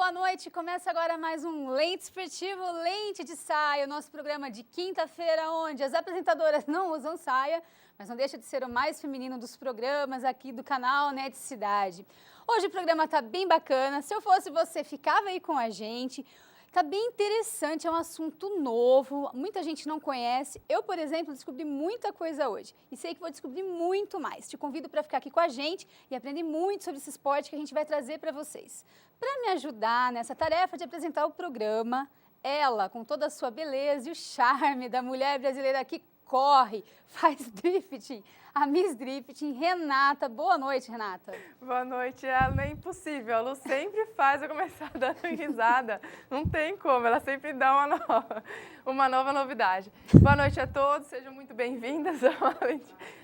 boa noite. Começa agora mais um Lente Esportivo, Lente de Saia, o nosso programa de quinta-feira, onde as apresentadoras não usam saia, mas não deixa de ser o mais feminino dos programas aqui do canal Net Cidade. Hoje o programa está bem bacana. Se eu fosse você, ficava aí com a gente. Tá bem interessante, é um assunto novo, muita gente não conhece. Eu, por exemplo, descobri muita coisa hoje e sei que vou descobrir muito mais. Te convido para ficar aqui com a gente e aprender muito sobre esse esporte que a gente vai trazer para vocês. Para me ajudar nessa tarefa de apresentar o programa, ela, com toda a sua beleza e o charme da mulher brasileira que corre, faz drifting, a Miss Drifting, Renata. Boa noite, Renata. Boa noite, Ela. É impossível. A Lu sempre faz eu começar dando risada. Não tem como, ela sempre dá uma nova novidade. Boa noite a todos, sejam muito bem-vindas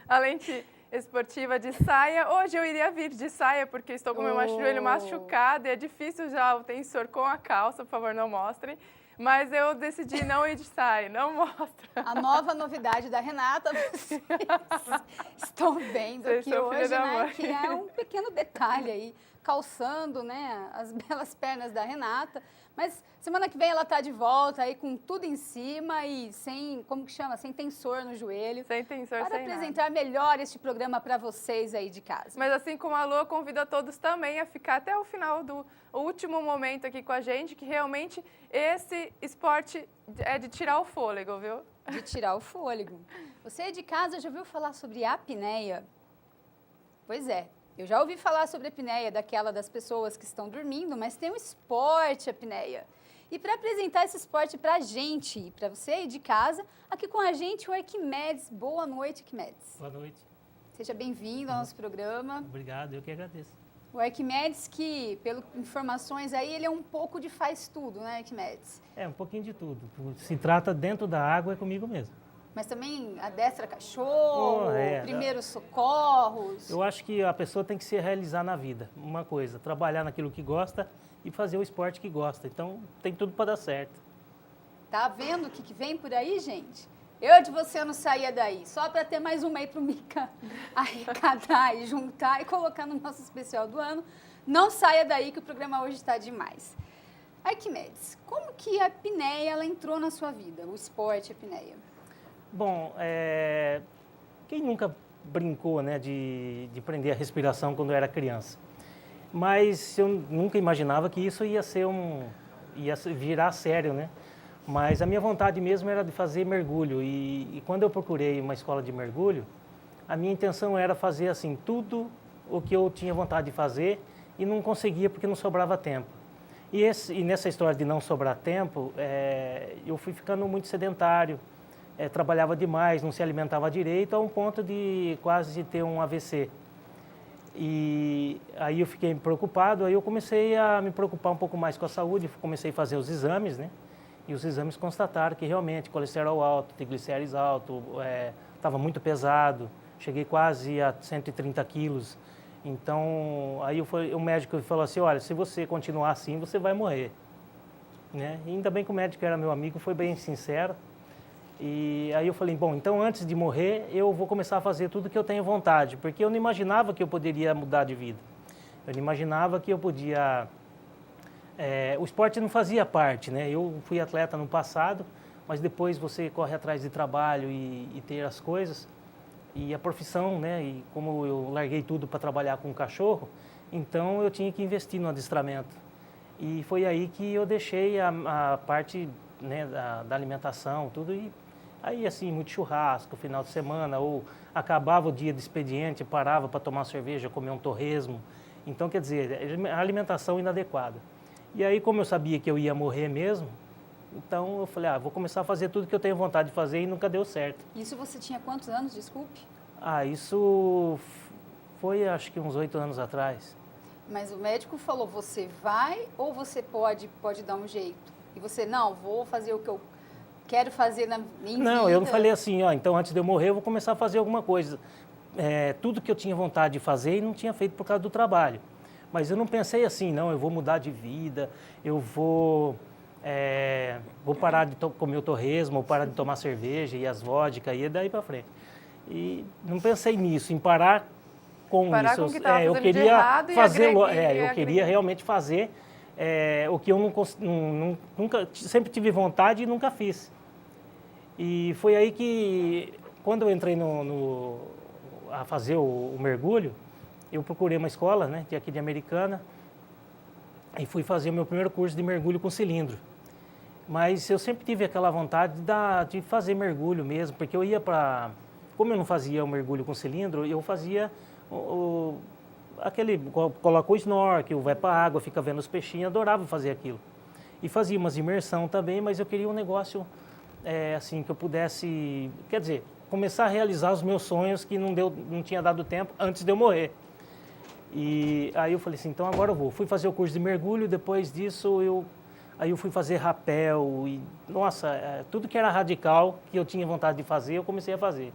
à Lente Esportiva de Saia. Hoje eu iria vir de saia porque estou com o meu joelho machucado e é difícil já o tensor com a calça, por favor, não mostrem. Mas eu decidi não ir de saia, não mostra. A nova novidade da Renata, vocês estão vendo aqui hoje, né, que é um pequeno detalhe aí, calçando, né, as belas pernas da Renata. Mas semana que vem ela tá de volta aí com tudo em cima e sem, como que chama, sem tensor no joelho. Sem tensor, para sem apresentar melhor este programa para vocês aí de casa. Mas assim como a Lu, eu convido a todos também a ficar até o final do último momento aqui com a gente, que realmente esse esporte é de tirar o fôlego, viu? De tirar o fôlego. Você de casa já ouviu falar sobre a apneia? Pois é. Eu já ouvi falar sobre a apneia, daquela das pessoas que estão dormindo, mas tem um esporte apneia. E para apresentar esse esporte para a gente, para você aí de casa, aqui com a gente o Arquimedes. Boa noite, Arquimedes. Boa noite. Seja bem-vindo ao nosso programa. Obrigado, eu que agradeço. O Arquimedes, que, pelas informações aí, ele é um pouco de faz tudo, né, Arquimedes? É, um pouquinho de tudo. Se trata dentro da água, é comigo mesmo. Mas também adestra cachorro, primeiros socorros. Eu acho que a pessoa tem que se realizar na vida. Uma coisa, trabalhar naquilo que gosta e fazer o esporte que gosta. Então, tem tudo para dar certo. Tá vendo o que vem por aí, gente? Eu de você não saía daí, só para ter mais uma aí para o Mica arrecadar e juntar e colocar no nosso especial do ano. Não saia daí que o programa hoje está demais. Arquimedes, como que a apneia ela entrou na sua vida, o esporte apneia? Bom, quem nunca brincou, né, de prender a respiração quando era criança? Mas eu nunca imaginava que isso ia virar sério, né? Mas a minha vontade mesmo era de fazer mergulho e quando eu procurei uma escola de mergulho, a minha intenção era fazer assim tudo o que eu tinha vontade de fazer e não conseguia porque não sobrava tempo. E nessa história de não sobrar tempo, eu fui ficando muito sedentário. Trabalhava demais, não se alimentava direito, a um ponto de quase ter um AVC. E aí eu fiquei preocupado, aí eu comecei a me preocupar um pouco mais com a saúde, comecei a fazer os exames, né? E os exames constataram que realmente colesterol alto, triglicérides alto, estava muito pesado, cheguei quase a 130 quilos. Então, aí o médico falou assim, olha, se você continuar assim, você vai morrer. Né? E ainda bem que o médico era meu amigo, foi bem sincero. E aí eu falei, bom, então antes de morrer, eu vou começar a fazer tudo que eu tenho vontade, porque eu não imaginava que eu poderia mudar de vida. Eu não imaginava que eu podia... o esporte não fazia parte, né? Eu fui atleta no passado, mas depois você corre atrás de trabalho e ter as coisas. E a profissão, né? E como eu larguei tudo para trabalhar com cachorro, então eu tinha que investir no adestramento. E foi aí que eu deixei a parte, né, da alimentação, tudo. E aí, assim, muito churrasco, final de semana, ou acabava o dia de expediente, parava para tomar cerveja, comer um torresmo. Então, quer dizer, a alimentação inadequada. E aí, como eu sabia que eu ia morrer mesmo, então eu falei, vou começar a fazer tudo que eu tenho vontade de fazer e nunca deu certo. Isso você tinha quantos anos, desculpe? Isso foi, acho que uns 8 anos atrás. Mas o médico falou, você vai ou você pode dar um jeito? E você, não, vou fazer o que eu quero fazer em vida. Não, eu não falei assim, então antes de eu morrer eu vou começar a fazer alguma coisa. Tudo que eu tinha vontade de fazer e não tinha feito por causa do trabalho. Mas eu não pensei assim, não, eu vou mudar de vida, eu vou parar de comer o torresmo, vou parar de tomar cerveja e as vodka e daí para frente. E não pensei nisso, em parar com parar isso. Com o que estava eu fazendo queria de errado fazer, e eu queria realmente fazer o que eu nunca, sempre tive vontade e nunca fiz. E foi aí que, quando eu entrei a fazer o mergulho, eu procurei uma escola, né, aqui de Americana, e fui fazer o meu primeiro curso de mergulho com cilindro. Mas eu sempre tive aquela vontade de fazer mergulho mesmo, porque eu ia para... Como eu não fazia o mergulho com cilindro, eu fazia coloca o snorkel, vai para a água, fica vendo os peixinhos, adorava fazer aquilo. E fazia umas imersão também, mas eu queria um negócio assim, que eu pudesse, quer dizer, começar a realizar os meus sonhos que não tinha dado tempo antes de eu morrer. E aí eu falei assim, então agora eu vou. Fui fazer o curso de mergulho, depois disso aí eu fui fazer rapel e, nossa, tudo que era radical, que eu tinha vontade de fazer, eu comecei a fazer.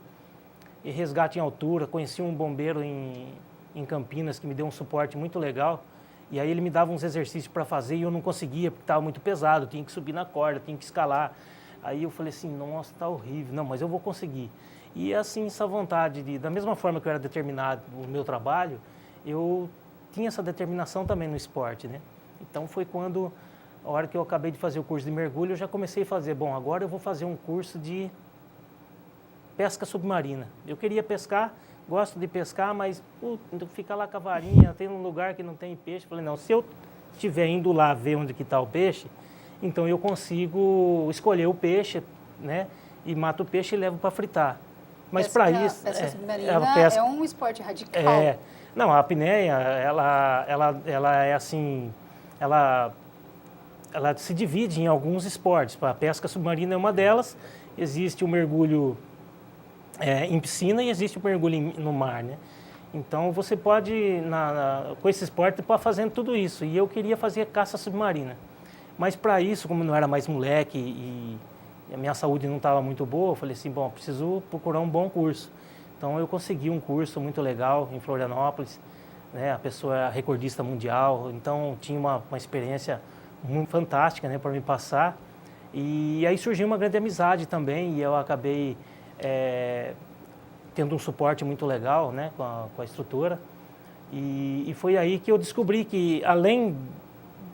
E resgate em altura, conheci um bombeiro em Campinas que me deu um suporte muito legal. E aí ele me dava uns exercícios para fazer e eu não conseguia porque estava muito pesado, tinha que subir na corda, tinha que escalar. Aí eu falei assim, nossa, está horrível, não, mas eu vou conseguir. E assim, essa vontade da mesma forma que eu era determinado no meu trabalho, eu tinha essa determinação também no esporte, né? Então foi quando, a hora que eu acabei de fazer o curso de mergulho, eu já comecei a fazer, bom, agora eu vou fazer um curso de pesca submarina. Eu queria pescar, gosto de pescar, mas ficar lá com a varinha, tem um lugar que não tem peixe. Falei, não, se eu estiver indo lá ver onde que está o peixe, então eu consigo escolher o peixe, né? E mato o peixe e levo para fritar. Mas para isso... Pesca submarina é um esporte radical. Não, a apneia, ela é assim... Ela se divide em alguns esportes. A pesca submarina é uma delas. Existe o mergulho em piscina e existe o mergulho no mar, né? Então você pode, com esse esporte, pode fazendo tudo isso. E eu queria fazer caça submarina. Mas para isso, como eu não era mais moleque e a minha saúde não estava muito boa, eu falei assim, bom, preciso procurar um bom curso. Então eu consegui um curso muito legal em Florianópolis, né? A pessoa é recordista mundial, então tinha uma experiência muito fantástica, né, para me passar. E aí surgiu uma grande amizade também e eu acabei tendo um suporte muito legal, né, com a instrutora. E foi aí que eu descobri que, além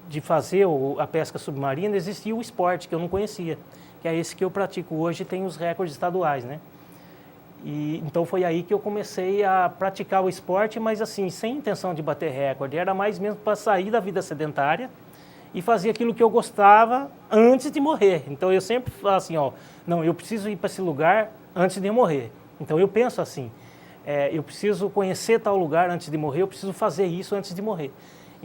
de fazer a pesca submarina, existia o esporte que eu não conhecia, que é esse que eu pratico hoje e tem os recordes estaduais, né? E então foi aí que eu comecei a praticar o esporte, mas assim, sem intenção de bater recorde, era mais mesmo para sair da vida sedentária e fazer aquilo que eu gostava antes de morrer. Então eu sempre falo assim, ó, não, eu preciso ir para esse lugar antes de eu morrer. Então eu penso assim, eu preciso conhecer tal lugar antes de morrer, eu preciso fazer isso antes de morrer.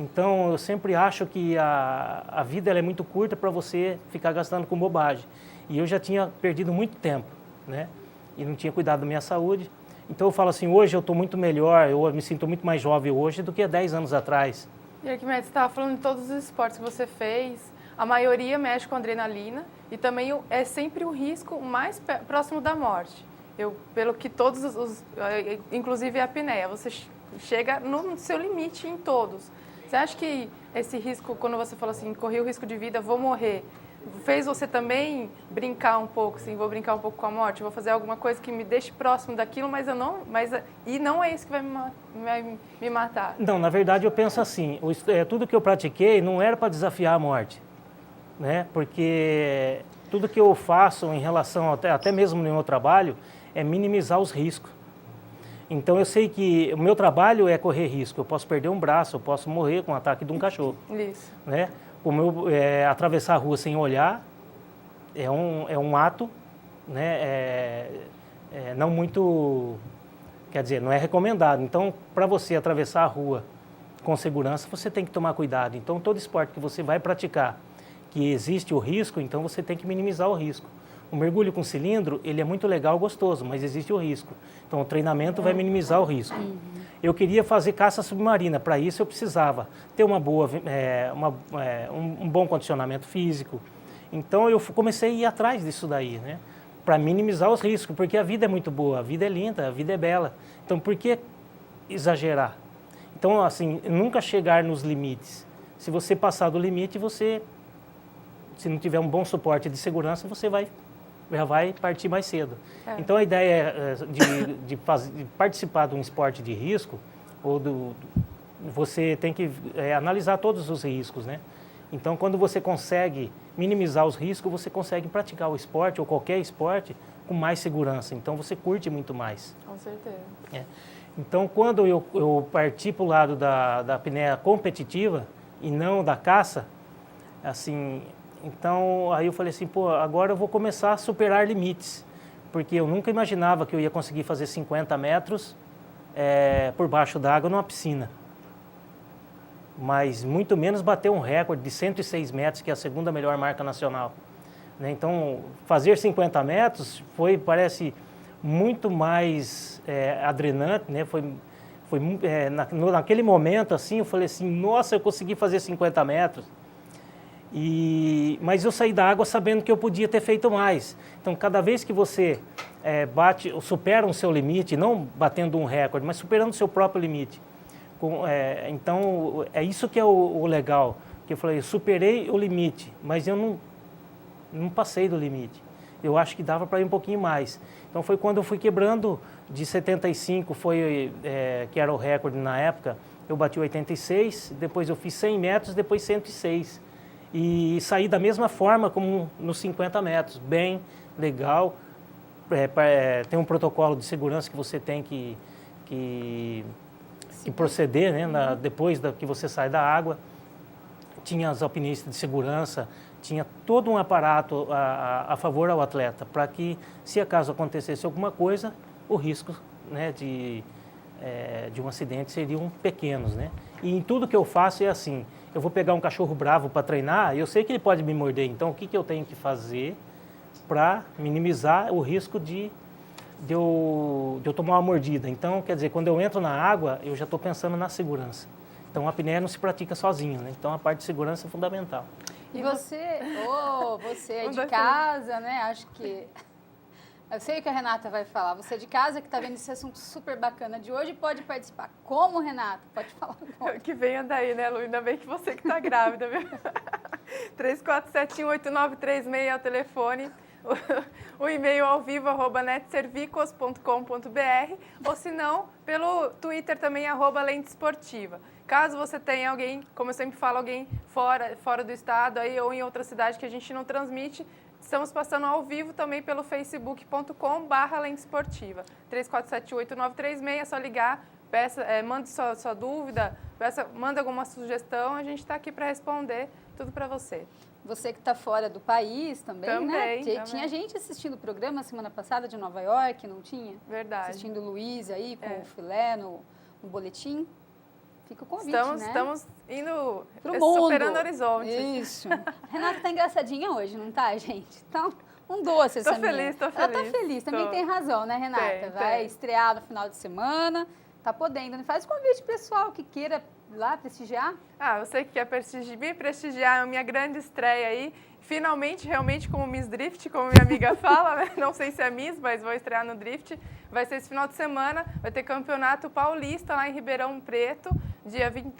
Então, eu sempre acho que a vida ela é muito curta para você ficar gastando com bobagem. E eu já tinha perdido muito tempo, né? E não tinha cuidado da minha saúde. Então, eu falo assim, hoje eu estou muito melhor, eu me sinto muito mais jovem hoje do que há 10 anos atrás. E Arquimedes, você estava falando de todos os esportes que você fez, a maioria mexe com adrenalina e também é sempre o risco mais próximo da morte. Pelo que todos inclusive a apneia, você chega no seu limite em todos. Você acha que esse risco, quando você falou assim, corri o risco de vida, vou morrer, fez você também brincar um pouco, assim, vou brincar um pouco com a morte, vou fazer alguma coisa que me deixe próximo daquilo, e não é isso que vai me matar? Não, na verdade eu penso assim, tudo que eu pratiquei não era para desafiar a morte, né? Porque tudo que eu faço em relação, até mesmo no meu trabalho, é minimizar os riscos. Então eu sei que o meu trabalho é correr risco. Eu posso perder um braço, eu posso morrer com o ataque de um cachorro. Isso. Né? Atravessar a rua sem olhar é um ato, né? Não muito, quer dizer, não é recomendado. Então, para você atravessar a rua com segurança, você tem que tomar cuidado. Então, todo esporte que você vai praticar, que existe o risco, então você tem que minimizar o risco. O mergulho com cilindro, ele é muito legal, gostoso, mas existe o risco. Então, o treinamento vai minimizar o risco. Eu queria fazer caça submarina. Para isso, eu precisava ter um bom condicionamento físico. Então, eu comecei a ir atrás disso daí, né? Para minimizar os riscos, porque a vida é muito boa, a vida é linda, a vida é bela. Então, por que exagerar? Então, assim, nunca chegar nos limites. Se você passar do limite, se não tiver um bom suporte de segurança, você já vai partir mais cedo. Então, a ideia de participar de um esporte de risco, você tem que analisar todos os riscos, né? Então, quando você consegue minimizar os riscos, você consegue praticar o esporte ou qualquer esporte com mais segurança. Então, você curte muito mais. Com certeza. Então, quando eu parti para o lado da apneia competitiva e não da caça, assim, então aí eu falei assim, pô, agora eu vou começar a superar limites, porque eu nunca imaginava que eu ia conseguir fazer 50 metros por baixo d'água numa piscina. Mas muito menos bater um recorde de 106 metros, que é a segunda melhor marca nacional. Né? Então, fazer 50 metros parece muito mais adrenante, né? Naquele momento, assim, eu falei assim, nossa, eu consegui fazer 50 metros. Mas eu saí da água sabendo que eu podia ter feito mais. Então, cada vez que você supera o seu limite, não batendo um recorde, mas superando o seu próprio limite. Então, é isso que é o legal. Que eu falei, eu superei o limite, mas eu não passei do limite. Eu acho que dava para ir um pouquinho mais. Então, foi quando eu fui quebrando de 75, que era o recorde na época, eu bati 86, depois eu fiz 100 metros, depois 106. E saí da mesma forma como nos 50 metros, bem legal. Tem um protocolo de segurança que você tem que proceder, né, depois que você sai da água. Tinha as alpinistas de segurança, tinha todo um aparato a favor ao atleta, para que, se acaso acontecesse alguma coisa, o risco, né, de um acidente seriam pequenos. Né? E em tudo que eu faço é assim, eu vou pegar um cachorro bravo para treinar, eu sei que ele pode me morder, então o que eu tenho que fazer para minimizar o risco de eu tomar uma mordida? Então, quer dizer, quando eu entro na água, eu já estou pensando na segurança. Então, a apneia não se pratica sozinho, né? Então, a parte de segurança é fundamental. E você é de casa, né? Acho que... Eu sei o que a Renata vai falar. Você é de casa que está vendo esse assunto super bacana de hoje, pode participar. Como, Renata? Pode falar agora. Que venha daí, né, Lu? Ainda bem que você que está grávida, viu? 34718936 é o telefone. O e-mail ao vivo, @netservicos.com.br, ou se não, pelo Twitter também, @lentesportiva. Caso você tenha alguém, como eu sempre falo, alguém fora do estado aí, ou em outra cidade que a gente não transmite, estamos passando ao vivo também pelo facebook.com/lentesportiva. 34718936, é só ligar, mande sua dúvida, manda alguma sugestão, a gente está aqui para responder tudo para você. Você que está fora do país também, né? Tinha gente assistindo o programa semana passada de Nova York, não tinha? Verdade. Assistindo o Luiz aí com o filé no boletim. Fica o convite, Estamos indo pro mundo. Superando horizontes. Isso. A Renata tá engraçadinha hoje, não tá, gente? Então, um doce essa minha. Tô feliz. Ela tá feliz, também tem razão, né, Renata? Vai estrear no final de semana, tá podendo. Faz o convite pessoal que queira lá prestigiar. Você que quer me prestigiar, é a minha grande estreia aí. Finalmente, realmente, como Miss Drift, como minha amiga fala, né? Não sei se é Miss, mas vou estrear no Drift. Vai ser esse final de semana, vai ter campeonato paulista lá em Ribeirão Preto,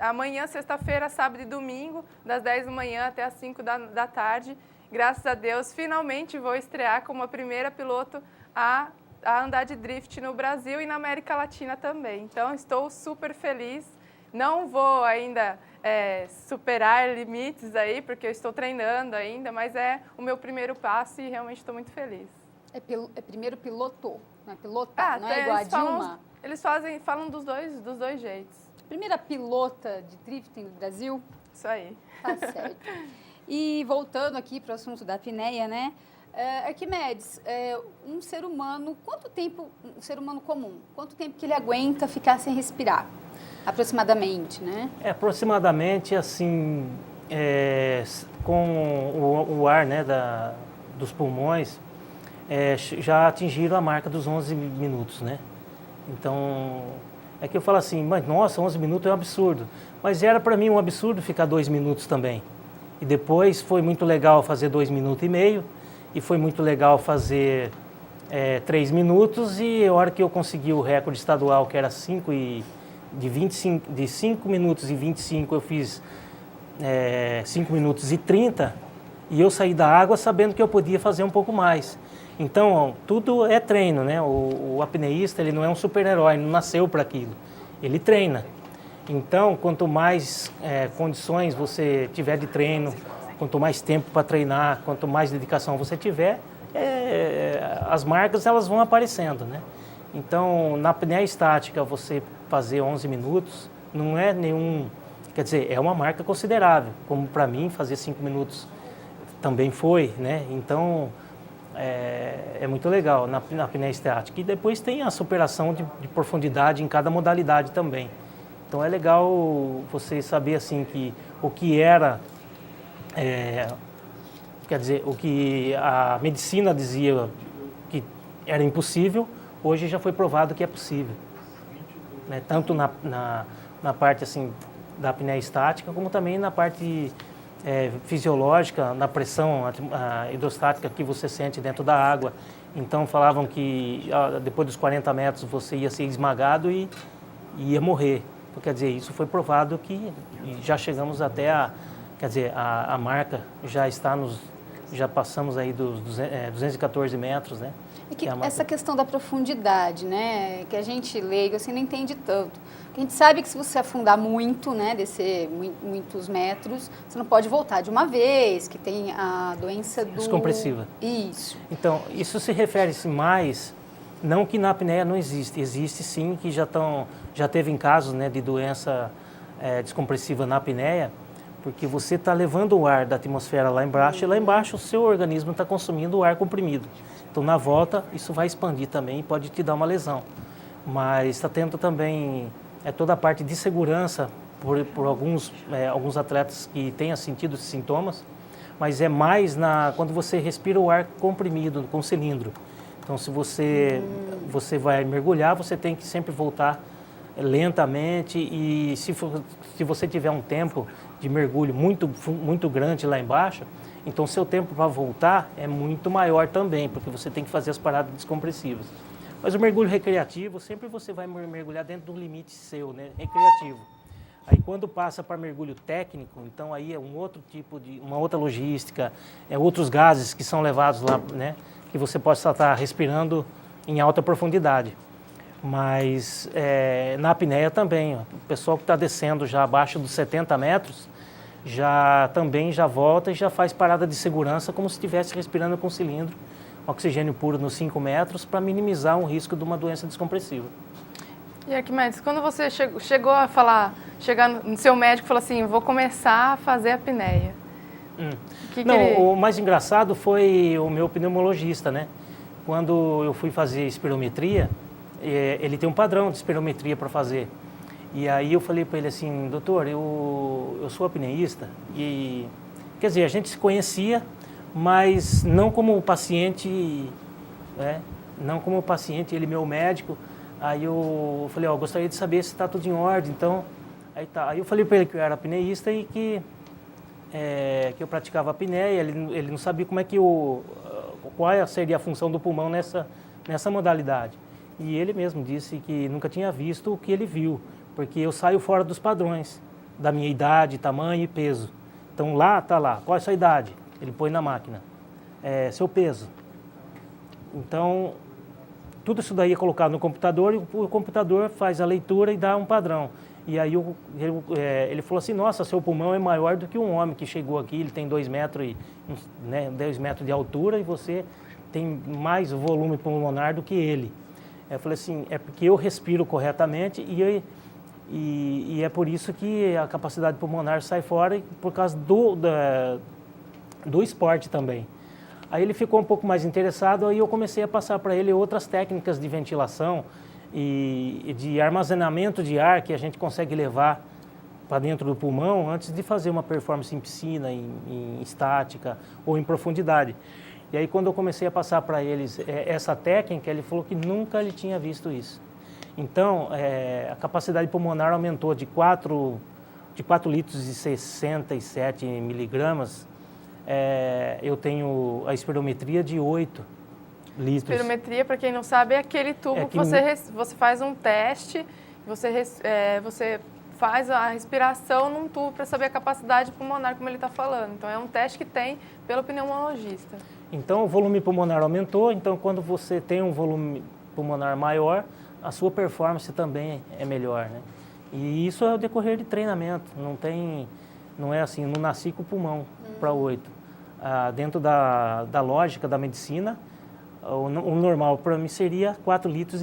amanhã, sexta-feira, sábado e domingo, das 10 da manhã até as 5 da tarde. Graças a Deus, finalmente vou estrear como a primeira piloto a andar de drift no Brasil e na América Latina também. Então, estou super feliz. Não vou ainda superar limites aí, porque eu estou treinando ainda, mas é o meu primeiro passo e realmente estou muito feliz. É primeiro piloto, não é pilota, não é igual a Dilma? Eles falam dos dois jeitos. Primeira pilota de drifting do Brasil? Isso aí. Tá certo. E voltando aqui para o assunto da apneia, né? Arquimedes, um ser humano comum, quanto tempo que ele aguenta ficar sem respirar? Aproximadamente, né? Aproximadamente, assim, com o ar, né, dos pulmões, já atingiram a marca dos 11 minutos, né? Então, é que eu falo assim, mas nossa, 11 minutos é um absurdo. Mas era para mim um absurdo ficar 2 minutos também. E depois foi muito legal fazer 2 minutos e meio, e foi muito legal fazer 3 minutos, e a hora que eu consegui o recorde estadual, que era 5 minutos e 25, eu fiz 5 minutos e 30, e eu saí da água sabendo que eu podia fazer um pouco mais. Então, tudo é treino, né? O apneísta, ele não é um super-herói, não nasceu para aquilo. Ele treina. Então, quanto mais condições você tiver de treino, quanto mais tempo para treinar, quanto mais dedicação você tiver, as marcas elas vão aparecendo, né? Então, na apneia estática, você fazer 11 minutos não é nenhum... Quer dizer, é uma marca considerável, como para mim fazer 5 minutos também foi, né? Então, é muito legal na apneia estática. E depois tem a superação de profundidade em cada modalidade também. Então, é legal você saber, assim, que o que era... quer dizer, o que a medicina dizia que era impossível, hoje já foi provado que é possível. Né? Tanto na parte, assim, da apneia estática, como também na parte fisiológica, na pressão hidrostática que você sente dentro da água. Então, falavam que depois dos 40 metros você ia ser esmagado e ia morrer. Então, quer dizer, isso foi provado que já chegamos até a marca já está já passamos aí dos 214 metros, né? E que essa questão da profundidade, né, que a gente leigo assim não entende tanto. A gente sabe que se você afundar muito, né, descer muitos metros, você não pode voltar de uma vez, que tem a doença do... Descompressiva. Isso. Então, isso se refere-se mais, não que na apneia não existe, existe sim, que já teve em casos, né, de doença descompressiva na apneia, porque você está levando o ar da atmosfera lá embaixo, e lá embaixo o seu organismo está consumindo o ar comprimido. Então, na volta, isso vai expandir também e pode te dar uma lesão. Mas está tendo também toda a parte de segurança por alguns atletas que tenham sentido esses sintomas, mas é mais quando você respira o ar comprimido com cilindro. Então, se você vai mergulhar, você tem que sempre voltar lentamente e se você tiver um tempo de mergulho muito grande lá embaixo, então seu tempo para voltar é muito maior também, porque você tem que fazer as paradas descompressivas. Mas o mergulho recreativo, sempre você vai mergulhar dentro do limite seu, né, recreativo. Aí quando passa para mergulho técnico, então aí é um outro tipo uma outra logística, outros gases que são levados lá, né, que você possa estar respirando em alta profundidade. Mas na apneia também, ó, o pessoal que está descendo já abaixo dos 70 metros, também já volta e já faz parada de segurança como se estivesse respirando com cilindro, oxigênio puro nos 5 metros, para minimizar um risco de uma doença descompressiva. E Arquimedes, quando você chegar no seu médico e falou assim, vou começar a fazer apneia. O mais engraçado foi o meu pneumologista, né? Quando eu fui fazer espirometria, ele tem um padrão de espirometria para fazer. E aí eu falei para ele assim, doutor, eu sou apneísta e, quer dizer, a gente se conhecia, mas não como paciente, né? Não como paciente, ele meu médico. Aí eu falei, gostaria de saber se está tudo em ordem, então, aí eu falei para ele que eu era apneísta e que eu praticava apneia, ele não sabia qual seria a função do pulmão nessa modalidade. E ele mesmo disse que nunca tinha visto o que ele viu, porque eu saio fora dos padrões da minha idade, tamanho e peso. Então tá lá, qual é a sua idade? Ele põe na máquina. Seu peso. Então, tudo isso daí é colocado no computador e o computador faz a leitura e dá um padrão. E aí ele falou assim, nossa, seu pulmão é maior do que um homem que chegou aqui, ele tem 2 metros, 2 metros de altura e você tem mais volume pulmonar do que ele. Eu falei assim, é porque eu respiro corretamente e é por isso que a capacidade pulmonar sai fora por causa do esporte também. Aí ele ficou um pouco mais interessado, aí eu comecei a passar para ele outras técnicas de ventilação e de armazenamento de ar que a gente consegue levar para dentro do pulmão antes de fazer uma performance em piscina, em estática ou em profundidade. E aí quando eu comecei a passar para eles essa técnica, ele falou que nunca ele tinha visto isso. Então, a capacidade pulmonar aumentou de 4 litros e 67 miligramas. Eu tenho a espirometria de 8 litros. Espirometria, para quem não sabe, é aquele tubo que você faz um teste, você faz a respiração num tubo para saber a capacidade pulmonar, como ele está falando. Então, é um teste que tem pelo pneumologista. Então, o volume pulmonar aumentou. Então, quando você tem um volume pulmonar maior, a sua performance também é melhor, né? E isso é o decorrer de treinamento, não é assim, não nasci com o pulmão para 8. Dentro da lógica da medicina, o normal para mim seria 4,5 litros,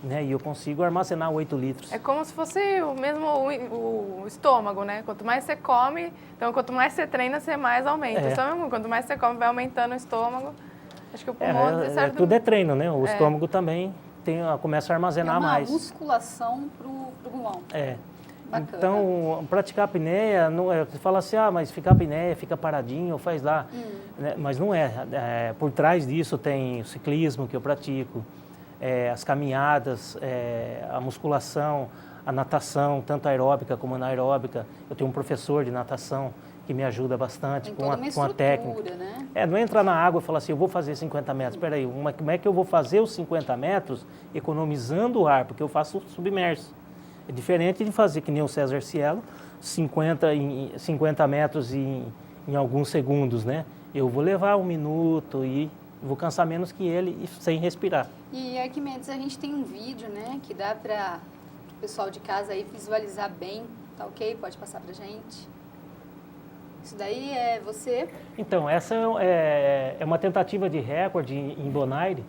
né? E eu consigo armazenar 8 litros. É como se fosse o mesmo o estômago, né? Quanto mais você come, então quanto mais você treina, você mais aumenta. Quanto mais você come, vai aumentando o estômago. Acho que o pulmão tudo é treino, né? O estômago também começa a armazenar mais. É uma musculação pro pulmão. Bacana. Então, praticar apneia, você fala assim, mas ficar apneia, fica paradinho, faz lá. Né? Mas não é. Por trás disso tem o ciclismo que eu pratico, as caminhadas, a musculação, a natação, tanto aeróbica como anaeróbica. Eu tenho um professor de natação que me ajuda bastante com a técnica. Né? Não é entrar na água e falar assim, eu vou fazer 50 metros. Espera aí, como é que eu vou fazer os 50 metros economizando o ar? Porque eu faço submerso. É diferente de fazer, que nem o César Cielo, 50 metros em alguns segundos, né? Eu vou levar 1 minuto e vou cansar menos que ele sem respirar. E Arquimedes, a gente tem um vídeo, né, que dá para o pessoal de casa aí visualizar bem, tá ok? Pode passar pra gente. Isso daí é você? Então, essa é uma tentativa de recorde em Bonaire,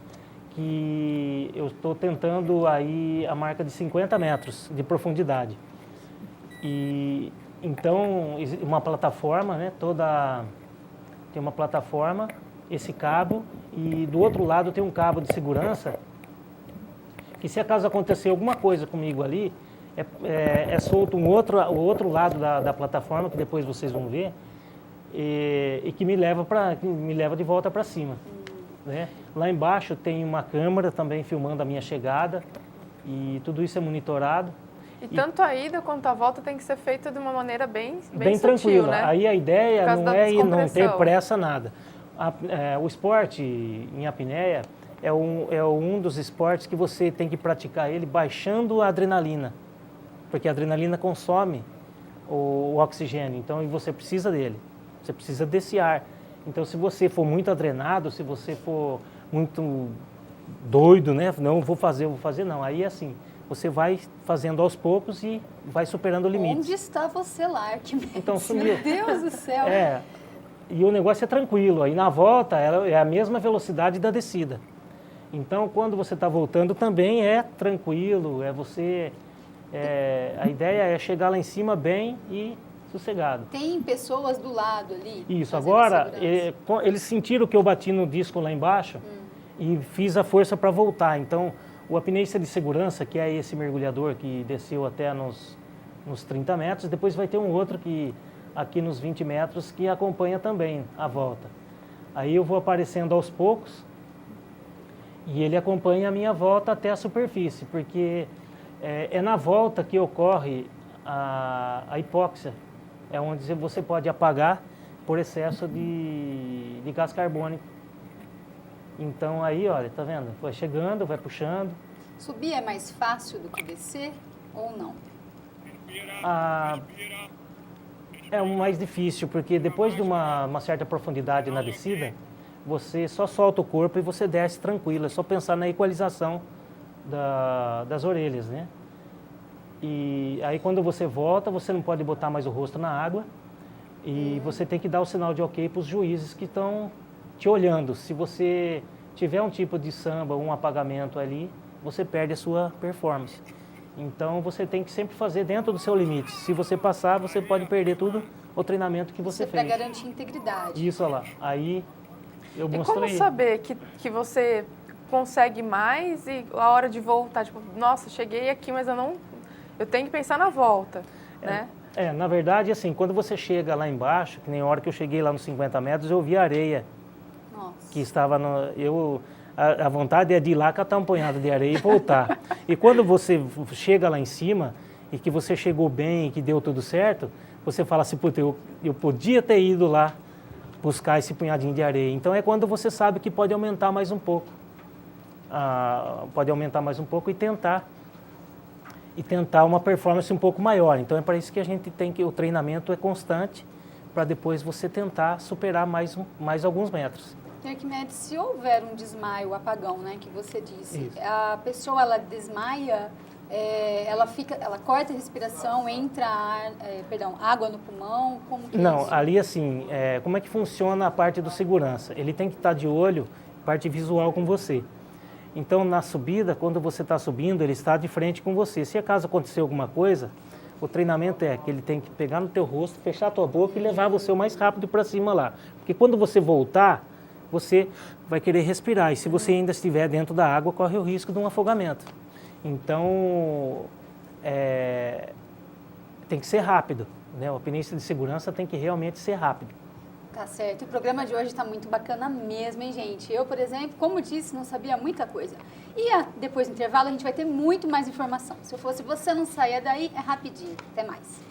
que eu estou tentando aí a marca de 50 metros de profundidade. E então, uma plataforma, né, tem uma plataforma, esse cabo, e do outro lado tem um cabo de segurança, que se acaso acontecer alguma coisa comigo ali, é solto o outro lado da plataforma, que depois vocês vão ver, e que me leva de volta para cima. Né? Lá embaixo tem uma câmera também filmando a minha chegada, e tudo isso é monitorado. E tanto a ida quanto a volta tem que ser feita de uma maneira bem sutil, tranquila. né? Aí a ideia não é não ter pressa, nada. O esporte em apneia é um dos esportes que você tem que praticar ele baixando a adrenalina, porque a adrenalina consome o oxigênio, então você precisa dele, você precisa desse ar. Então, se você for muito adrenado, se você for muito doido, né? Não vou fazer, não. Aí, assim, você vai fazendo aos poucos e vai superando o limite. Onde está você lá, Arquimedes? Então, sumiu. Meu Deus do céu. E o negócio é tranquilo. Aí, na volta, é a mesma velocidade da descida. Então, quando você está voltando, também é tranquilo. A ideia é chegar lá em cima bem e sossegado. Tem pessoas do lado ali? Isso, agora eles sentiram que eu bati no disco lá embaixo e fiz a força para voltar. Então, o apneísta de segurança, que é esse mergulhador que desceu até nos 30 metros, depois vai ter um outro que aqui nos 20 metros que acompanha também a volta. Aí eu vou aparecendo aos poucos e ele acompanha a minha volta até a superfície, porque é na volta que ocorre a hipóxia. É onde você pode apagar por excesso de gás carbônico. Então aí, olha, tá vendo? Vai chegando, vai puxando. Subir é mais fácil do que descer ou não? É o mais difícil, porque depois de uma certa profundidade na descida, você só solta o corpo e você desce tranquilo. É só pensar na equalização das orelhas, né? E aí quando você volta, você não pode botar mais o rosto na água e você tem que dar o sinal de ok para os juízes que estão te olhando. Se você tiver um tipo de samba, um apagamento ali, você perde a sua performance. Então você tem que sempre fazer dentro do seu limite. Se você passar, você pode perder tudo o treinamento que você fez. Para garantir integridade. Isso, olha lá. Aí eu mostrei. E como saber que você consegue mais e a hora de voltar, tipo, nossa, cheguei aqui, mas eu tenho que pensar na volta, né? Na verdade, assim, quando você chega lá embaixo, que nem a hora que eu cheguei lá nos 50 metros, eu vi a areia. Nossa. Que estava a vontade é de ir lá catar um punhado de areia e voltar. E quando você chega lá em cima e que você chegou bem e que deu tudo certo, você fala assim, puta, eu podia ter ido lá buscar esse punhadinho de areia. Então é quando você sabe que pode aumentar mais um pouco. Pode aumentar mais um pouco e tentar uma performance um pouco maior. Então é para isso que a gente tem que o treinamento é constante para depois você tentar superar mais alguns metros. Arquimedes, se houver um desmaio, apagão, né, que você disse, Isso. a pessoa ela desmaia ela corta a respiração, entra água no pulmão, como que é Não, isso? ali assim, como é que funciona a parte do segurança? Ele tem que estar de olho, parte visual com você. Então, na subida, quando você está subindo, ele está de frente com você. Se acaso acontecer alguma coisa, o treinamento é que ele tem que pegar no teu rosto, fechar a tua boca e levar você o mais rápido para cima lá. Porque quando você voltar, você vai querer respirar. E se você ainda estiver dentro da água, corre o risco de um afogamento. Então, tem que ser rápido, né? O alpinista de segurança tem que realmente ser rápido. Tá certo. E o programa de hoje está muito bacana mesmo, hein, gente? Eu, por exemplo, como disse, não sabia muita coisa. E depois do intervalo a gente vai ter muito mais informação. Se eu fosse você, não saia daí, é rapidinho. Até mais.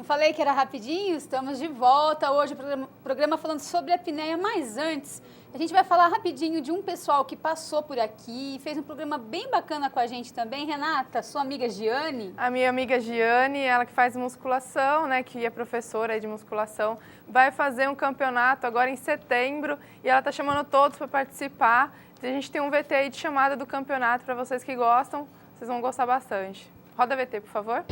Falei que era rapidinho, estamos de volta hoje, programa falando sobre a apneia, mas antes a gente vai falar rapidinho de um pessoal que passou por aqui, fez um programa bem bacana com a gente também. Renata, sua amiga Giane? A minha amiga Giane, ela que faz musculação, né, que é professora de musculação, vai fazer um campeonato agora em setembro e ela está chamando todos para participar. A gente tem um VT aí de chamada do campeonato para vocês que gostam, vocês vão gostar bastante. Roda VT, por favor.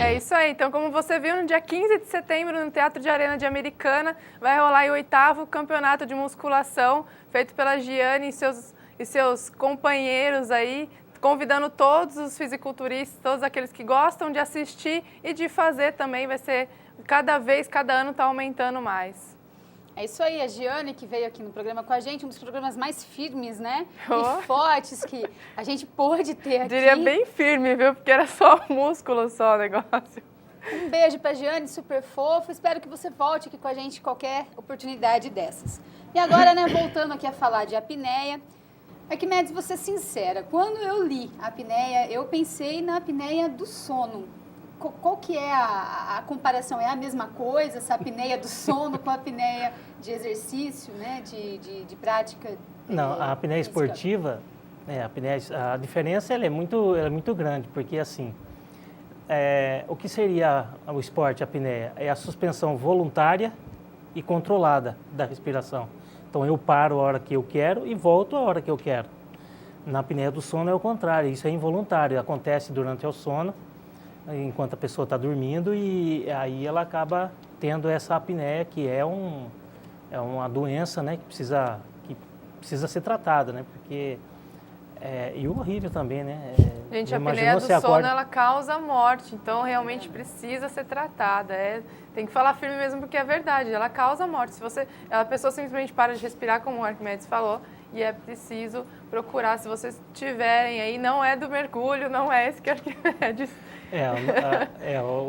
É isso aí, então como você viu, no dia 15 de setembro, no Teatro de Arena de Americana, vai rolar o 8º campeonato de musculação, feito pela Giane e seus companheiros aí, convidando todos os fisiculturistas, todos aqueles que gostam de assistir e de fazer também, vai ser cada ano está aumentando mais. É isso aí, a Giane que veio aqui no programa com a gente, um dos programas mais firmes, né? Oh. E fortes que a gente pôde ter aqui. Diria bem firme, viu? Porque era só músculo, só o negócio. Um beijo pra Giane, super fofo. Espero que você volte aqui com a gente qualquer oportunidade dessas. E agora, né, voltando aqui a falar de apneia. Arquimedes, vou ser sincera, quando eu li a apneia, eu pensei na apneia do sono. Qual que é a comparação? É a mesma coisa, essa apneia do sono com a apneia de exercício, né, de prática? Não, a apneia esportiva, a diferença ela é muito grande, porque assim, o que seria o esporte, a apneia? É a suspensão voluntária e controlada da respiração. Então eu paro a hora que eu quero e volto a hora que eu quero. Na apneia do sono é o contrário, isso é involuntário, acontece durante o sono, enquanto a pessoa está dormindo, e aí ela acaba tendo essa apneia, que é uma doença, né, que precisa ser tratada, né, porque e horrível também, né. Gente, a apneia do sono ela causa morte, então realmente precisa ser tratada. Tem que falar firme mesmo, porque é verdade, ela causa morte. Se a pessoa simplesmente para de respirar, como o Arquimedes falou, e é preciso procurar. Se vocês tiverem aí, não é do mergulho, não é esse que o Arquimedes.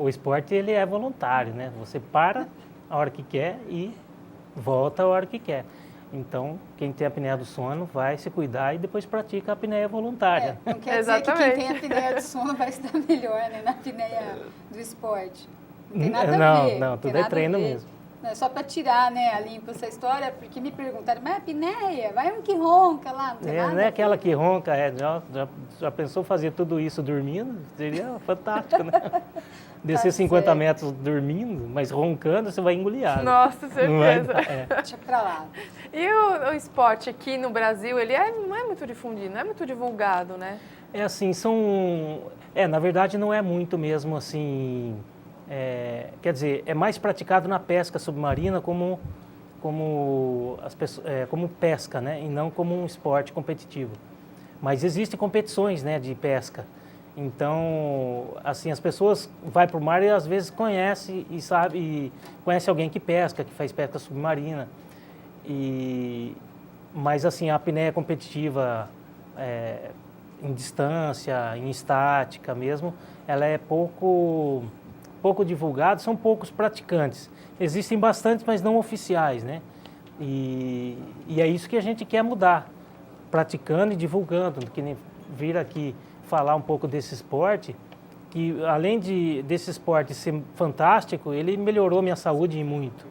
O esporte ele é voluntário, né? Você para a hora que quer e volta a hora que quer. Então, quem tem apneia do sono vai se cuidar e depois pratica a apneia voluntária. Não quer dizer que quem tem apneia do sono vai estar melhor, né, na apneia do esporte. Não tem nada a ver. Não, tudo é treino mesmo. Não, é só para tirar, né, a limpo essa história, porque me perguntaram, mas apneia, vai um que ronca lá, não tem nada. Não é aquela que ronca, já pensou fazer tudo isso dormindo? Seria fantástico, né? Descer 50 metros dormindo, mas roncando, você vai engolir água. Nossa, certeza. Deixa pra lá. E o esporte aqui no Brasil, ele não é muito difundido, não é muito divulgado, né? É assim, na verdade não é muito mesmo assim... quer dizer, é mais praticado na pesca submarina como pesca, né? E não como um esporte competitivo. Mas existem competições, né, de pesca. Então, assim, as pessoas vão para o mar e às vezes conhece alguém que pesca, que faz pesca submarina. Mas assim, a apneia competitiva em distância, em estática mesmo, ela é pouco divulgada, são poucos praticantes. Existem bastantes, mas não oficiais, né? E é isso que a gente quer mudar, praticando e divulgando, que nem vir aqui falar um pouco desse esporte, que além desse esporte ser fantástico, ele melhorou minha saúde em muito,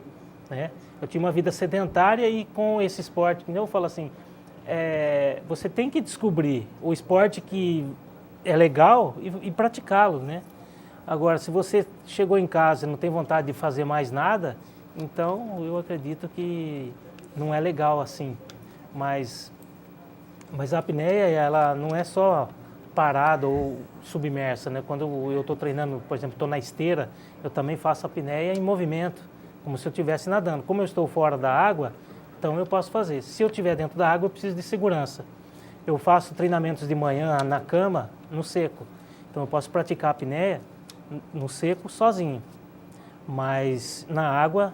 né? Eu tinha uma vida sedentária e com esse esporte, eu falo assim, você tem que descobrir o esporte que é legal e praticá-lo, né? Agora, se você chegou em casa e não tem vontade de fazer mais nada, então eu acredito que não é legal assim. Mas a apneia, ela não é só parada ou submersa, né? Quando eu estou treinando, por exemplo, estou na esteira, eu também faço apneia em movimento, como se eu estivesse nadando. Como eu estou fora da água, então eu posso fazer. Se eu estiver dentro da água, eu preciso de segurança. Eu faço treinamentos de manhã na cama, no seco. Então eu posso praticar apneia no seco sozinho, mas na água,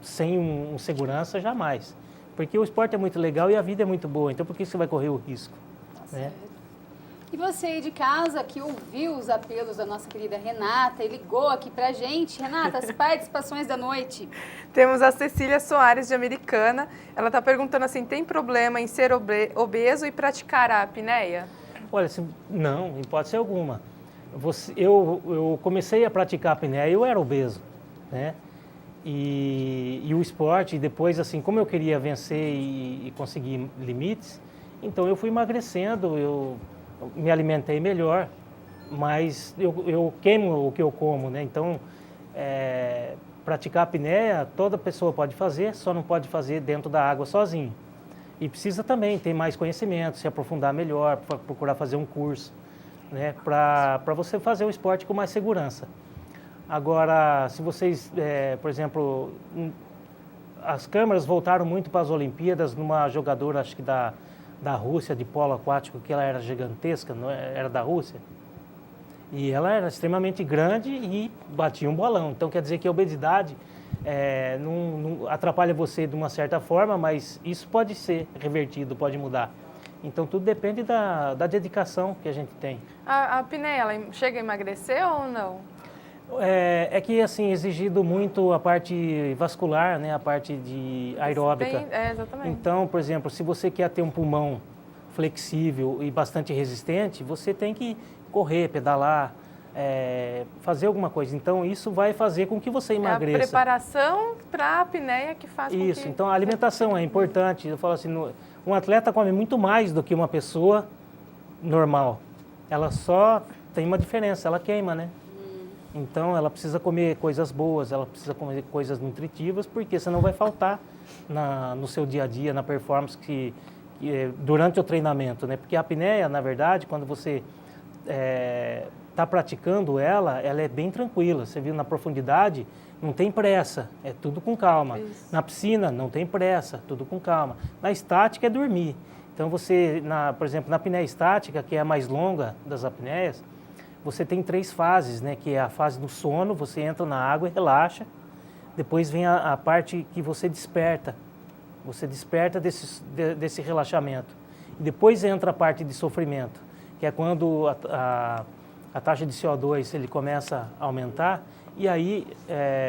sem um segurança, jamais. Porque o esporte é muito legal e a vida é muito boa, então por que você vai correr o risco? Né? E você aí de casa que ouviu os apelos da nossa querida Renata e ligou aqui pra gente. Renata, as participações da noite. Temos a Cecília Soares, de Americana. Ela está perguntando assim, tem problema em ser obeso e praticar a apneia? Olha, não, em hipótese alguma. Eu comecei a praticar a apneia, eu era obeso, né? E o esporte, depois, assim, como eu queria vencer e conseguir limites, então eu fui emagrecendo, eu me alimentei melhor, mas eu queimo o que eu como, né? Então, praticar apneia, toda pessoa pode fazer, só não pode fazer dentro da água sozinho. E precisa também ter mais conhecimento, se aprofundar melhor, procurar fazer um curso, né? Para você fazer o esporte com mais segurança. Agora, se vocês, por exemplo, as câmeras voltaram muito para as Olimpíadas numa jogadora, acho que da Rússia, de polo aquático, que ela era gigantesca, não era da Rússia. E ela era extremamente grande e batia um bolão. Então, quer dizer que a obesidade não atrapalha você de uma certa forma, mas isso pode ser revertido, pode mudar. Então, tudo depende da dedicação que a gente tem. A apneia, ela chega a emagrecer ou não? É que, assim, exigido muito a parte vascular, né? A parte de aeróbica. Exatamente. Então, por exemplo, se você quer ter um pulmão flexível e bastante resistente, você tem que correr, pedalar, fazer alguma coisa. Então, isso vai fazer com que você emagreça. É a preparação para a apneia que faz com Isso, que... então a alimentação é importante. Eu falo assim, um atleta come muito mais do que uma pessoa normal. Ela só tem uma diferença, ela queima, né? Então, ela precisa comer coisas boas, ela precisa comer coisas nutritivas, porque senão vai faltar no seu dia a dia, na performance durante o treinamento, né? Porque a apneia, na verdade, quando você está praticando ela é bem tranquila. Você viu, na profundidade, não tem pressa, é tudo com calma. Isso. Na piscina, não tem pressa, tudo com calma. Na estática, é dormir. Então, você, por exemplo, na apneia estática, que é a mais longa das apneias, você tem 3 fases, né? Que é a fase do sono, você entra na água e relaxa. Depois vem a parte que você desperta. Você desperta desse relaxamento. E depois entra a parte de sofrimento, que é quando a taxa de CO2 ele começa a aumentar, e aí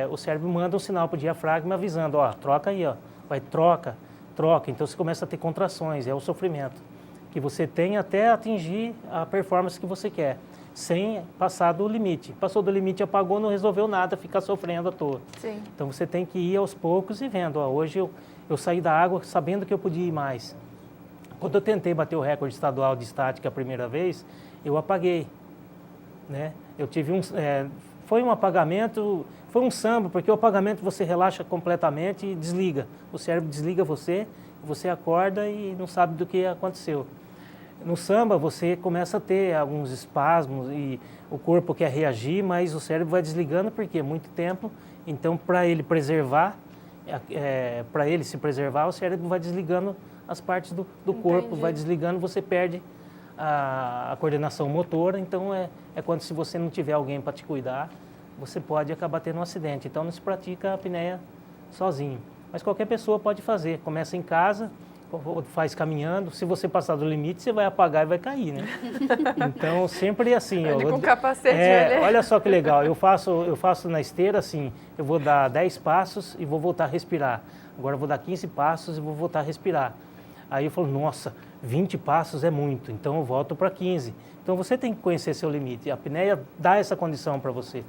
o cérebro manda um sinal para o diafragma avisando, ó, troca aí, ó, vai, troca. Então você começa a ter contrações, é o sofrimento que você tem até atingir a performance que você quer, sem passar do limite. Passou do limite, apagou, não resolveu nada, fica sofrendo à toa. Sim. Então você tem que ir aos poucos e vendo, ó, hoje eu saí da água sabendo que eu podia ir mais. Quando eu tentei bater o recorde estadual de estática a primeira vez, eu apaguei, né? Eu tive foi um apagamento, foi um samba, porque o apagamento você relaxa completamente e desliga. O cérebro desliga você acorda e não sabe do que aconteceu. No samba, você começa a ter alguns espasmos e o corpo quer reagir, mas o cérebro vai desligando porque é muito tempo. Então, para ele se preservar, o cérebro vai desligando as partes do corpo, vai desligando, você perde a coordenação motora. Então, é quando, se você não tiver alguém para te cuidar, você pode acabar tendo um acidente. Então, não se pratica a apneia sozinho. Mas qualquer pessoa pode fazer. Começa em casa, faz caminhando. Se você passar do limite, você vai apagar e vai cair, né? Então, sempre assim. Ele com capacete. Olha só que legal. Eu faço na esteira assim, eu vou dar 10 passos e vou voltar a respirar. Agora eu vou dar 15 passos e vou voltar a respirar. Aí eu falo, nossa, 20 passos é muito, então eu volto para 15. Então, você tem que conhecer seu limite. A apneia dá essa condição para você.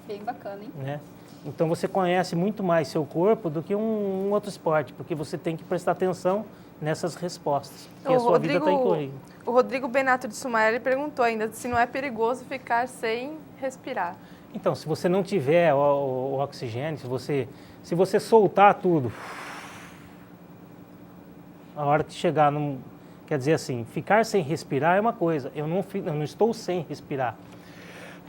Bem bacana, hein? Né? Então, você conhece muito mais seu corpo do que um outro esporte, porque você tem que prestar atenção nessas respostas, porque a sua vida está incorrida. O Rodrigo Benato de Sumaré perguntou ainda se não é perigoso ficar sem respirar. Então, se você não tiver o oxigênio, se você soltar tudo, a hora que chegar num... Quer dizer assim, ficar sem respirar é uma coisa, eu não estou sem respirar.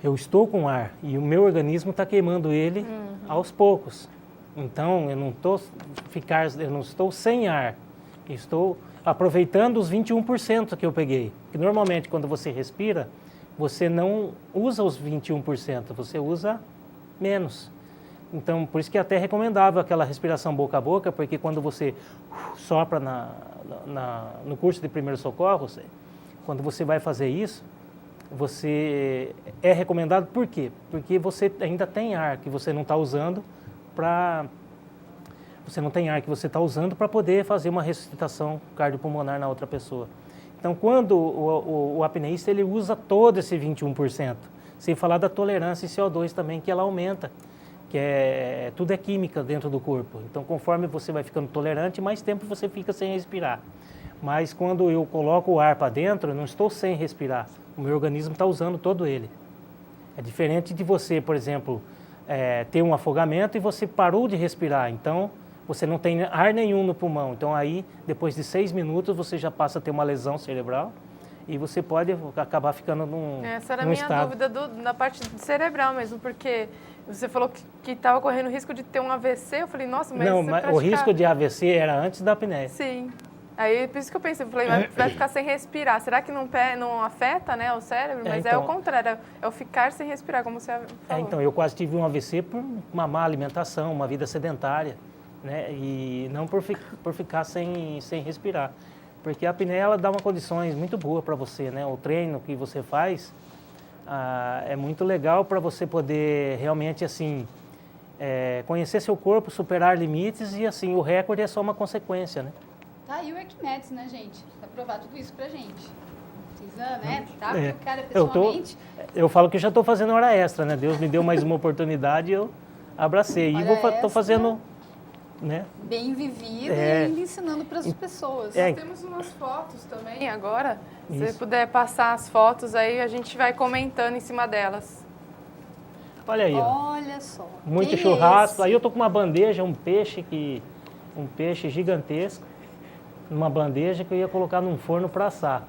Eu estou com ar e o meu organismo está queimando ele aos poucos. Então, eu não estou sem ar. Estou aproveitando os 21% que eu peguei. Porque normalmente, quando você respira, você não usa os 21%, você usa menos. Então, por isso que é até recomendável aquela respiração boca a boca, porque quando você sopra no curso de primeiros socorros, quando você vai fazer isso, você é recomendado por quê? Porque você ainda tem ar que você não está usando para... Você não tem ar que você está usando para poder fazer uma ressuscitação cardiopulmonar na outra pessoa. Então, quando o apneísta, ele usa todo esse 21%, sem falar da tolerância em CO2 também, que ela aumenta, tudo é química dentro do corpo. Então, conforme você vai ficando tolerante, mais tempo você fica sem respirar. Mas quando eu coloco o ar para dentro, eu não estou sem respirar. O meu organismo está usando todo ele. É diferente de você, por exemplo, ter um afogamento e você parou de respirar. Então, você não tem ar nenhum no pulmão. Então, aí, depois de 6 minutos, você já passa a ter uma lesão cerebral e você pode acabar ficando num Essa era a minha dúvida na parte cerebral mesmo, porque você falou que estava correndo risco de ter um AVC. Eu falei, nossa, mas... Não, mas o risco de AVC era antes da apneia. Sim. Aí, por isso que eu pensei, vai ficar sem respirar. Será que não afeta, né, o cérebro? Mas então, é o contrário, é o ficar sem respirar, como você falou. Então, eu quase tive um AVC por uma má alimentação, uma vida sedentária, né? E não por ficar sem respirar. Porque a apneia, ela dá uma condições muito boas para você, né? O treino que você faz é muito legal para você poder realmente, assim, conhecer seu corpo, superar limites e, assim, o recorde é só uma consequência, né? Tá aí o Arquimedes, né, gente? Vai provar tudo isso pra gente. Precisa, né? Tá, porque o cara pessoalmente... Eu falo que já estou fazendo hora extra, né? Deus me deu mais uma oportunidade e eu abracei. E estou fazendo... Né? Bem vivida e ainda ensinando para as pessoas. Nós temos umas fotos também agora. Se você puder passar as fotos aí, a gente vai comentando em cima delas. Olha aí, olha só. Muito churrasco. Aí eu tô com uma bandeja, um peixe gigantesco, numa bandeja que eu ia colocar num forno para assar.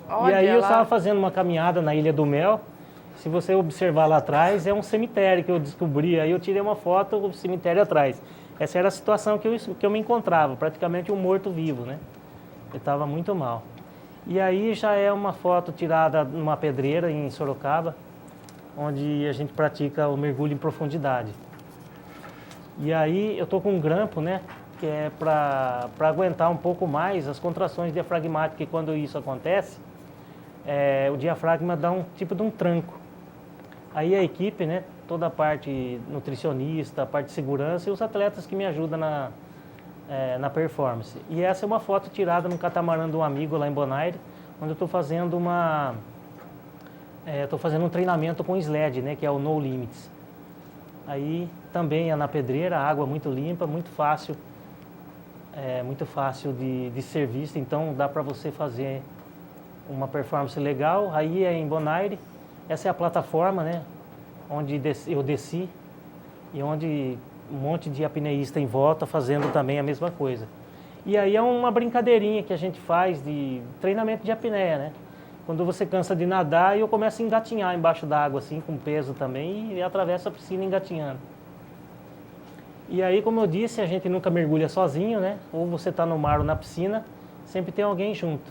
Olha e aí eu lá. estava fazendo uma caminhada na Ilha do Mel. Se você observar lá atrás, é um cemitério que eu descobri. Aí eu tirei uma foto do cemitério atrás. Essa era a situação que eu me encontrava, praticamente um morto-vivo, né? Eu estava muito mal. E aí já é uma foto tirada numa pedreira em Sorocaba, onde a gente pratica o mergulho em profundidade. E aí eu estou com um grampo, né? Que é para aguentar um pouco mais as contrações diafragmáticas, e quando isso acontece, o diafragma dá um tipo de um tranco. Aí a equipe, né, toda a parte nutricionista, a parte de segurança e os atletas que me ajudam na performance. E essa é uma foto tirada num catamarã de um amigo lá em Bonaire, onde eu estou fazendo um treinamento com sled, né, que é o No Limits. Aí também é na pedreira, a água muito limpa, muito fácil de ser vista, então dá para você fazer uma performance legal. Aí é em Bonaire. Essa é a plataforma, né, onde eu desci e onde um monte de apneísta em volta fazendo também a mesma coisa. E aí é uma brincadeirinha que a gente faz de treinamento de apneia, né? Quando você cansa de nadar, eu começo a engatinhar embaixo d'água, assim, com peso também, e atravesso a piscina engatinhando. E aí, como eu disse, a gente nunca mergulha sozinho, né? Ou você está no mar ou na piscina, sempre tem alguém junto.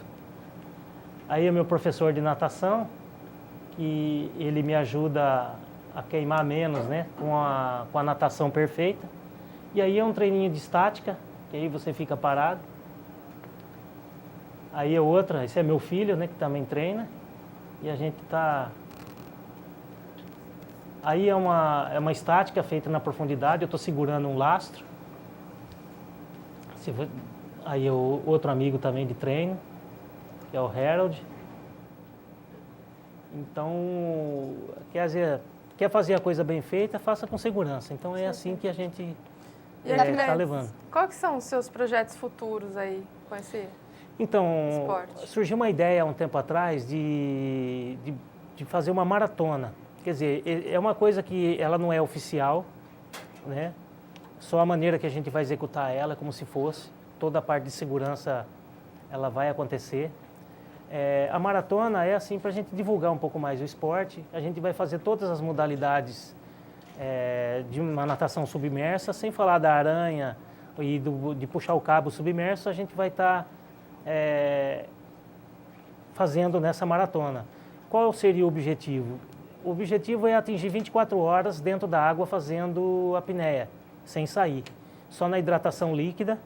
Aí é meu professor de natação, que ele me ajuda a queimar menos, né, com a natação perfeita. E aí é um treininho de estática, que aí você fica parado. Aí é outra, esse é meu filho, né, que também treina, e a gente tá... Aí é uma estática feita na profundidade, eu estou segurando um lastro. Aí é o outro amigo também de treino, que é o Harold. Então, quer fazer a coisa bem feita, faça com segurança. Então é assim que a gente está levando. Quais que são os seus projetos futuros aí com esse Então, esporte? surgiu uma ideia há um tempo atrás de fazer uma maratona. Quer dizer, é uma coisa que ela não é oficial, né? Só a maneira que a gente vai executar ela, como se fosse. Toda a parte de segurança, ela vai acontecer. A maratona é assim para a gente divulgar um pouco mais o esporte. A gente vai fazer todas as modalidades de uma natação submersa, sem falar da aranha e de puxar o cabo submerso, a gente vai estar fazendo nessa maratona. Qual seria o objetivo? O objetivo é atingir 24 horas dentro da água fazendo apneia, sem sair. Só na hidratação líquida.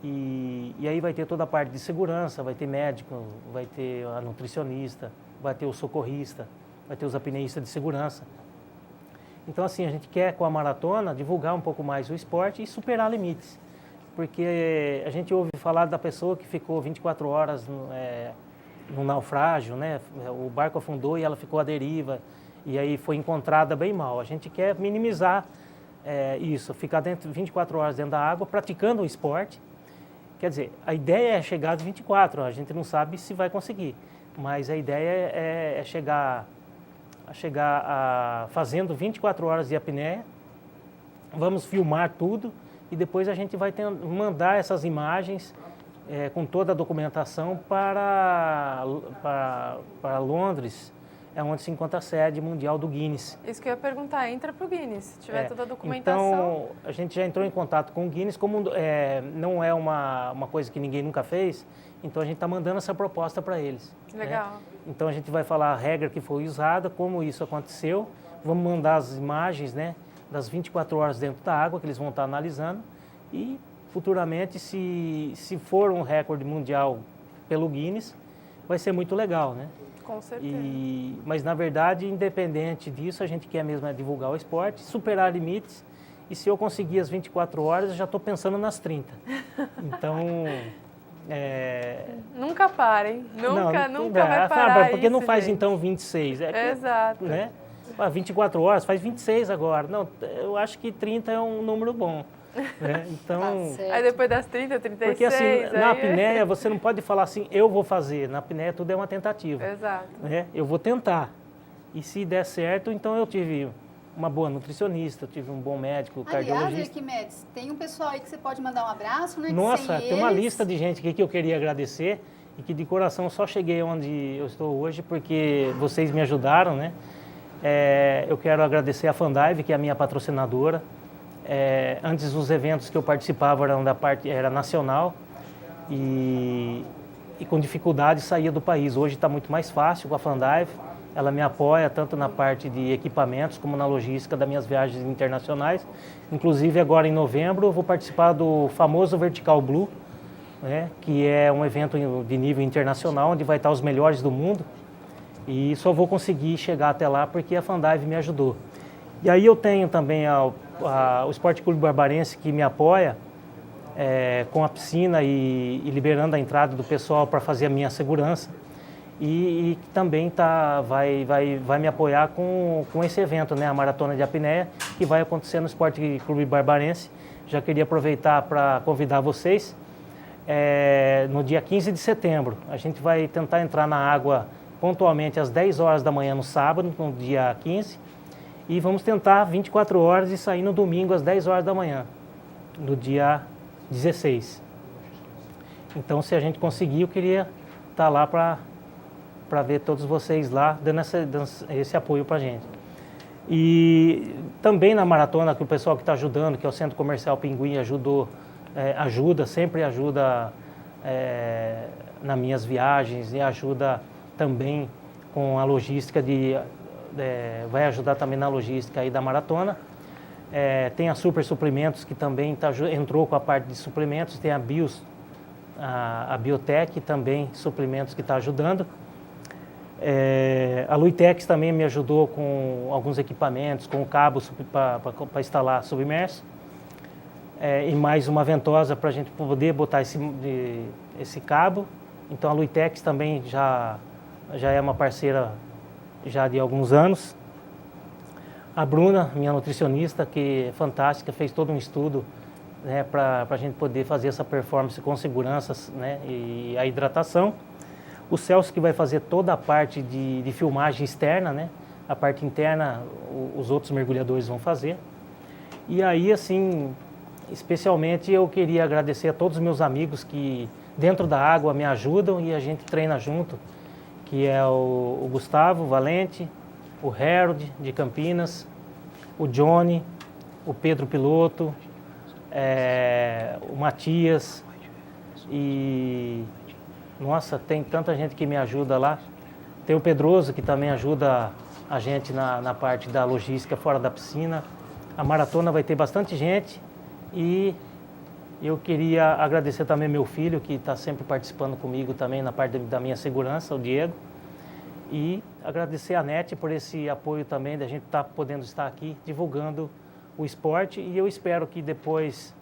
E aí vai ter toda a parte de segurança, vai ter médico, vai ter a nutricionista, vai ter o socorrista, vai ter os apneístas de segurança. Então, assim, a gente quer, com a maratona, divulgar um pouco mais o esporte e superar limites. Porque a gente ouve falar da pessoa que ficou 24 horas no naufrágio, né? O barco afundou e ela ficou à deriva e aí foi encontrada bem mal. A gente quer minimizar isso, ficar 24 horas dentro da água, praticando o esporte. Quer dizer, a ideia é chegar às 24, a gente não sabe se vai conseguir, mas a ideia é chegar fazendo 24 horas de apneia, vamos filmar tudo e depois a gente vai mandar essas imagens com toda a documentação para Londres, onde se encontra a sede mundial do Guinness. Isso que eu ia perguntar, entra para o Guinness, se tiver toda a documentação. Então, a gente já entrou em contato com o Guinness, como não é uma coisa que ninguém nunca fez, então a gente está mandando essa proposta para eles. Que legal. Né? Então a gente vai falar a regra que foi usada, como isso aconteceu, vamos mandar as imagens, né, das 24 horas dentro da água, que eles vão estar analisando, e futuramente, se for um recorde mundial pelo Guinness, vai ser muito legal, né? Com certeza. Mas, na verdade, independente disso, a gente quer mesmo divulgar o esporte, superar limites. E se eu conseguir as 24 horas, eu já estou pensando nas 30. Então... Nunca parem. Nunca vai parar porque isso, não faz, gente. Então, 26? Exato. Né? 24 horas, faz 26 agora. Não, eu acho que 30 é um número bom. Né? Então, aí depois das 30, 36... Porque assim, na apneia você não pode falar assim, eu vou fazer. Na apneia tudo é uma tentativa. Exato. Né? Eu vou tentar. E se der certo, então eu tive uma boa nutricionista, eu tive um bom médico, cardiologista. Aliás, Arquimedes, tem um pessoal aí que você pode mandar um abraço, né? Nossa, tem uma lista de gente aqui que eu queria agradecer e que de coração só cheguei onde eu estou hoje porque vocês me ajudaram, né? Eu quero agradecer a Fandive, que é a minha patrocinadora. Antes os eventos que eu participava era nacional e com dificuldade saía do país. Hoje está muito mais fácil com a Fandive. Ela me apoia tanto na parte de equipamentos como na logística das minhas viagens internacionais. Inclusive agora em novembro eu vou participar do famoso Vertical Blue, né, que é um evento de nível internacional onde vai estar os melhores do mundo. E só vou conseguir chegar até lá porque a Fandive me ajudou. E aí eu tenho também o Esporte Clube Barbarense que me apoia com a piscina e liberando a entrada do pessoal para fazer a minha segurança. E também vai me apoiar com esse evento, né, a Maratona de Apneia, que vai acontecer no Esporte Clube Barbarense. Já queria aproveitar para convidar vocês. No dia 15 de setembro, a gente vai tentar entrar na água pontualmente às 10 horas da manhã no sábado, no dia 15. E vamos tentar 24 horas e sair no domingo às 10 horas da manhã, no dia 16. Então, se a gente conseguir, eu queria estar lá para ver todos vocês lá, dando esse apoio para a gente. E também na maratona, que o pessoal que está ajudando, que é o Centro Comercial Pinguim, sempre ajuda nas minhas viagens e ajuda também com a logística vai ajudar também na logística aí da maratona. Tem a Super Suplementos, que também entrou com a parte de suplementos. Tem a Biotech, também suplementos, que está ajudando. A Luitex também me ajudou com alguns equipamentos, com o cabo para instalar submerso. E mais uma ventosa para a gente poder botar esse cabo. Então a Luitex também já é uma parceira já de alguns anos. A Bruna, minha nutricionista, que é fantástica, fez todo um estudo, né, para a gente poder fazer essa performance com segurança, né, e a hidratação. O Celso, que vai fazer toda a parte de filmagem externa, né, a parte interna os outros mergulhadores vão fazer. E aí, assim, especialmente eu queria agradecer a todos os meus amigos que dentro da água me ajudam e a gente treina junto, que é o Gustavo Valente, o Harold de Campinas, o Johnny, o Pedro Piloto, o Matias e... Nossa, tem tanta gente que me ajuda lá. Tem o Pedroso, que também ajuda a gente na parte da logística fora da piscina. A maratona vai ter bastante gente e eu queria agradecer também meu filho, que está sempre participando comigo também na parte da minha segurança, o Diego. E agradecer a NET por esse apoio também, da gente podendo estar aqui divulgando o esporte. E eu espero que depois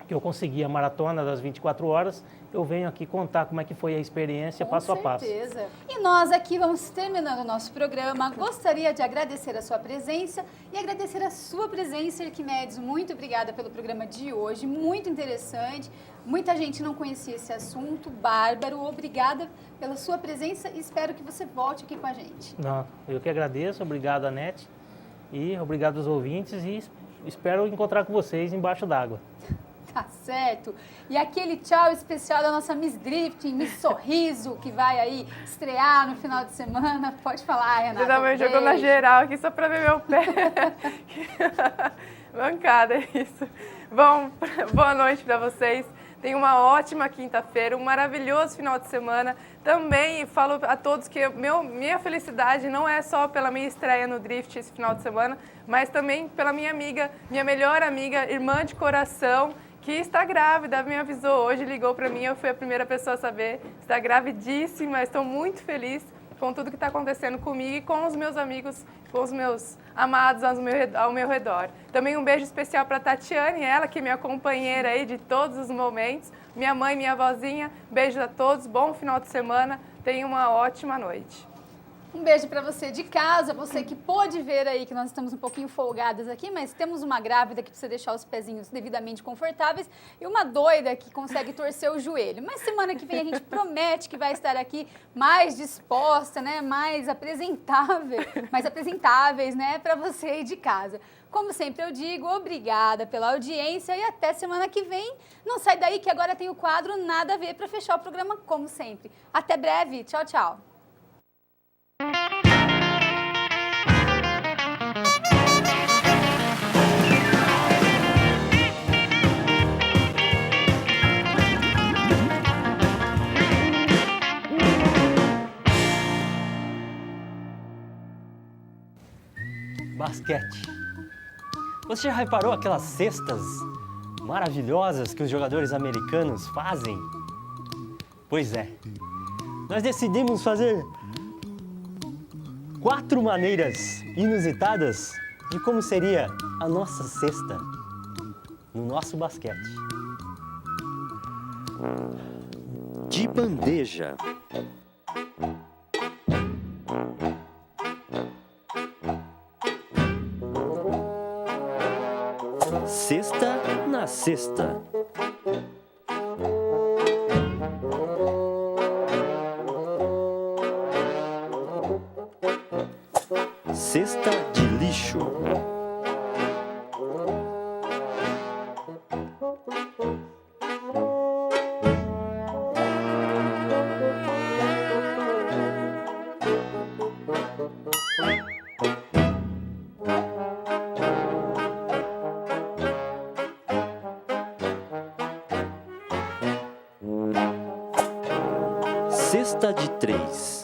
que eu conseguir a maratona das 24 horas, eu venho aqui contar como é que foi a experiência passo a passo. Com certeza. E nós aqui vamos terminando o nosso programa. Gostaria de agradecer a sua presença e agradecer a sua presença, Arquimedes. Muito obrigada pelo programa de hoje, muito interessante. Muita gente não conhecia esse assunto, bárbaro. Obrigada pela sua presença e espero que você volte aqui com a gente. Não, eu que agradeço, obrigado, Anete, e obrigado aos ouvintes e espero encontrar com vocês embaixo d'água. Tá certo. E aquele tchau especial da nossa Miss Drifting, Miss Sorriso, que vai aí estrear no final de semana. Pode falar, Renata. Você também jogou na geral aqui só para ver meu pé. Bancada, é isso. Bom, boa noite para vocês. Tenham uma ótima quinta-feira, um maravilhoso final de semana. Também falo a todos que minha felicidade não é só pela minha estreia no Drift esse final de semana, mas também pela minha amiga, minha melhor amiga, irmã de coração, que está grávida, me avisou hoje, ligou para mim, eu fui a primeira pessoa a saber, está gravidíssima, estou muito feliz com tudo que está acontecendo comigo e com os meus amigos, com os meus amados ao meu redor. Também um beijo especial para a Tatiane, ela que é minha companheira aí de todos os momentos, minha mãe, minha avózinha, beijo a todos, bom final de semana, tenham uma ótima noite. Um beijo para você de casa, você que pôde ver aí que nós estamos um pouquinho folgadas aqui, mas temos uma grávida que precisa deixar os pezinhos devidamente confortáveis e uma doida que consegue torcer o joelho. Mas semana que vem a gente promete que vai estar aqui mais disposta, né, mais apresentáveis, né, para você aí de casa. Como sempre eu digo, obrigada pela audiência e até semana que vem. Não sai daí que agora tem o quadro Nada a Ver para fechar o programa como sempre. Até breve, tchau, tchau. Basquete. Você já reparou aquelas cestas maravilhosas que os jogadores americanos fazem? Pois é, nós decidimos fazer 4 maneiras inusitadas de como seria a nossa cesta no nosso basquete. De bandeja. Cesta na cesta. Cesta de lixo. Cesta de 3.